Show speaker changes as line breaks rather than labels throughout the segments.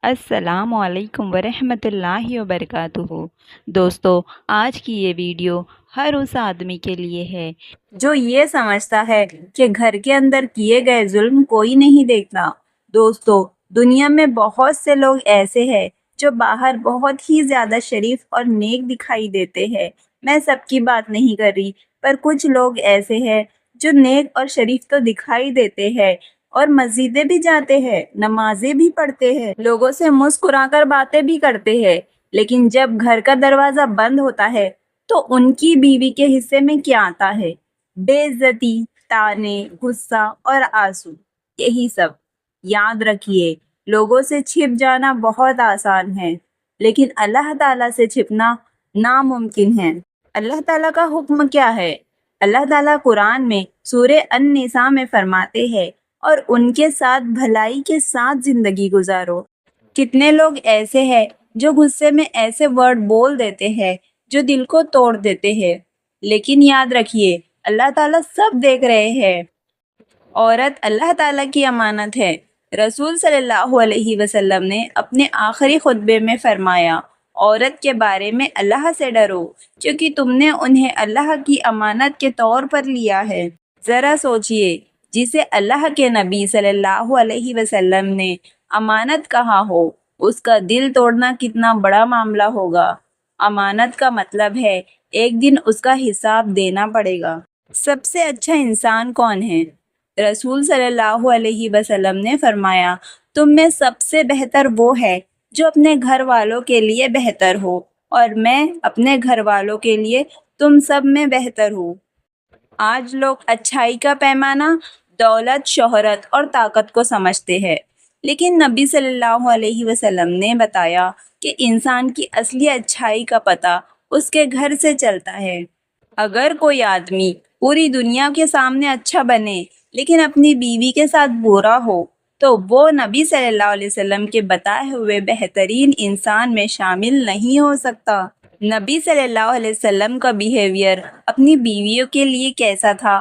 अस्सलाम वालेकुम वरहमतुल्लाहि वबरकातुहू। दोस्तों, आज की ये वीडियो हर उस आदमी के लिए है जो ये समझता है कि घर के अंदर किए गए जुल्म कोई नहीं देखता। दोस्तों, दुनिया में बहुत से लोग ऐसे हैं जो बाहर बहुत ही ज्यादा शरीफ और नेक दिखाई देते हैं। मैं सबकी बात नहीं कर रही, पर कुछ लोग ऐसे हैं जो नेक और शरीफ तो दिखाई देते हैं और मस्जिदें भी जाते हैं, नमाजें भी पढ़ते हैं, लोगों से मुस्कुराकर बातें भी करते हैं, लेकिन जब घर का दरवाजा बंद होता है तो उनकी बीवी के हिस्से में क्या आता है? बेइज्जती, ताने, गुस्सा और आंसू, यही सब। याद रखिए, लोगों से छिप जाना बहुत आसान है, लेकिन अल्लाह ताला से छिपना नामुमकिन है। अल्लाह ताला का हुक्म क्या है? अल्लाह ताला कुरान में सूरे अन-निसा में फरमाते हैं, और उनके साथ भलाई के साथ जिंदगी गुजारो। कितने लोग ऐसे हैं जो गुस्से में ऐसे वर्ड बोल देते हैं जो दिल को तोड़ देते हैं, लेकिन याद रखिए, अल्लाह ताला सब देख रहे हैं। औरत अल्लाह ताला की अमानत है। रसूल सल्लल्लाहु अलैहि वसल्लम ने अपने आखिरी खुतबे में फरमाया, औरत के बारे में अल्लाह से डरो, क्योंकि तुमने उन्हें अल्लाह की अमानत के तौर पर लिया है। ज़रा सोचिए, जिसे अल्लाह के नबी सल्लल्लाहु अलैहि वसल्लम ने अमानत कहा हो, उसका दिल तोड़ना कितना बड़ा मामला होगा। अमानत का मतलब है एक दिन उसका हिसाब देना पड़ेगा। सबसे अच्छा इंसान कौन है? रसूल सल्लल्लाहु अलैहि वसल्लम ने फरमाया, तुम में सबसे बेहतर वो है जो अपने घर वालों के लिए बेहतर हो, और मैं अपने घर वालों के लिए तुम सब में बेहतर हूँ। आज लोग अच्छाई का पैमाना दौलत, शोहरत और ताकत को समझते हैं, लेकिन नबी सल्लल्लाहु अलैहि वसल्लम ने बताया कि इंसान की असली अच्छाई का पता उसके घर से चलता है। अगर कोई आदमी पूरी दुनिया के सामने अच्छा बने लेकिन अपनी बीवी के साथ बुरा हो, तो वो नबी सल्लल्लाहु अलैहि वसल्लम के बताए हुए बेहतरीन इंसान में शामिल नहीं हो सकता। नबी सल्लल्लाहु अलैहि वसल्लम का बिहेवियर अपनी बीवियों के लिए कैसा था?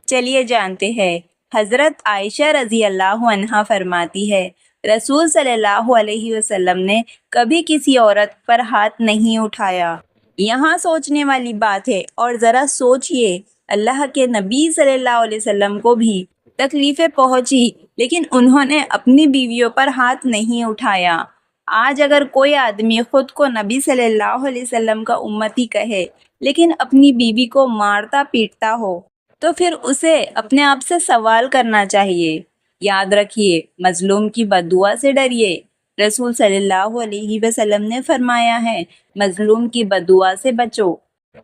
चलिए जानते हैं। हज़रत आयशा रज़ी अल्लाह अन्हा फरमाती है, रसूल सल्लल्लाहु अलैहि वसल्लम ने कभी किसी औरत पर हाथ नहीं उठाया। यहाँ सोचने वाली बात है, और ज़रा सोचिए, अल्लाह के नबी सल्लल्लाहु अलैहि वसल्लम को भी तकलीफ़ें पहुँची, लेकिन उन्होंने अपनी बीवियों पर हाथ नहीं उठाया। आज अगर कोई आदमी खुद को नबी सल्लल्लाहु अलैहि वसल्लम का उम्मती कहे, लेकिन अपनी बीवी को मारता पीटता हो, तो फिर उसे अपने आप से सवाल करना चाहिए। याद रखिए, मजलूम की बद्दुआ से डरिए। रसूल सल्लल्लाहु अलैहि वसल्लम ने फरमाया है, मजलूम की बद्दुआ से बचो,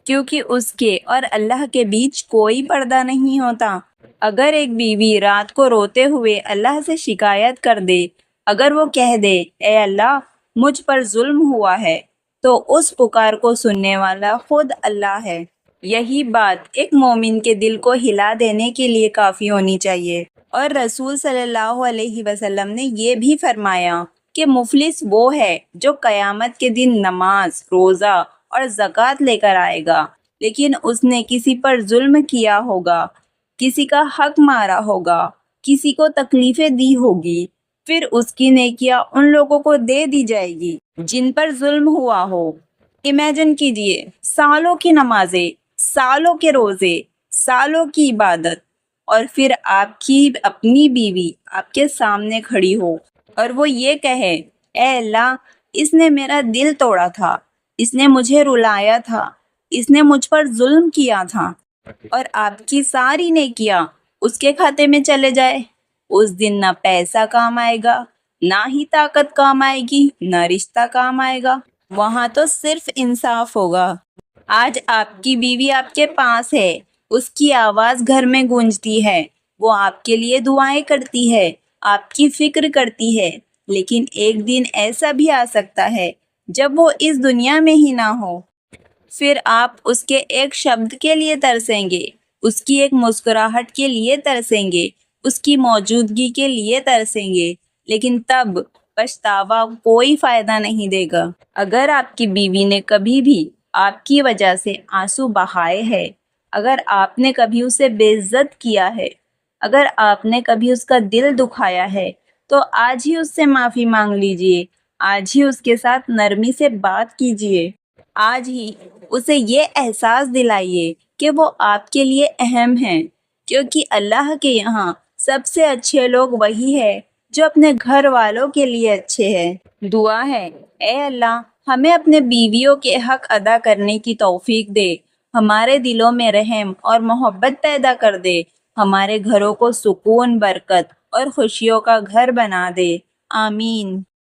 क्योंकि उसके और अल्लाह के बीच कोई पर्दा नहीं होता। अगर एक बीवी रात को रोते हुए अल्लाह से शिकायत कर दे, अगर वो कह दे, ए अल्लाह, मुझ पर जुल्म हुआ है, तो उस पुकार को सुनने वाला खुद अल्लाह है। यही बात एक मोमिन के दिल को हिला देने के लिए काफ़ी होनी चाहिए। और रसूल सल्लल्लाहु अलैहि वसल्लम ने ये भी फरमाया कि मुफलिस वो है जो क़यामत के दिन नमाज, रोज़ा और ज़कात लेकर आएगा, लेकिन उसने किसी पर जुल्म किया होगा, किसी का हक मारा होगा, किसी को तकलीफ़ें दी होगी, फिर उसकी नेकियां उन लोगों को दे दी जाएगी जिन पर जुल्म हुआ हो। इमेजिन कीजिए, सालों की नमाजें, सालों के रोज़े, सालों की इबादत, और फिर आपकी अपनी बीवी आपके सामने खड़ी हो और वो ये कहे, ए अल्लाह, इसने मेरा दिल तोड़ा था, इसने मुझे रुलाया था, इसने मुझ पर जुल्म किया था, और आपकी सारी नेकियां उसके खाते में चले जाए। उस दिन ना पैसा काम आएगा, ना ही ताकत काम आएगी, ना रिश्ता काम आएगा। वहाँ तो सिर्फ इंसाफ होगा। आज आपकी बीवी आपके पास है, उसकी आवाज़ घर में गूंजती है, वो आपके लिए दुआएं करती है, आपकी फिक्र करती है, लेकिन एक दिन ऐसा भी आ सकता है जब वो इस दुनिया में ही ना हो। फिर आप उसके एक शब्द के लिए तरसेंगे, उसकी एक मुस्कुराहट के लिए तरसेंगे, उसकी मौजूदगी के लिए तरसेंगे, लेकिन तब पछतावा कोई फ़ायदा नहीं देगा। अगर आपकी बीवी ने कभी भी आपकी वजह से आंसू बहाए हैं, अगर आपने कभी उसे बेइज्जत किया है, अगर आपने कभी उसका दिल दुखाया है, तो आज ही उससे माफ़ी मांग लीजिए। آج ہی اس کے ساتھ نرمی سے بات کیجیے، آج ہی اسے یہ احساس دلائیے کہ وہ آپ کے لیے اہم ہیں، کیونکہ اللہ کے یہاں سب سے اچھے لوگ وہی ہے جو اپنے گھر والوں کے لیے اچھے ہیں۔ دعا ہے، اے اللہ ہمیں اپنے بیویوں کے حق ادا کرنے کی توفیق دے، ہمارے دلوں میں رحم اور محبت پیدا کر دے، ہمارے گھروں کو سکون، برکت اور خوشیوں کا گھر بنا دے، آمین۔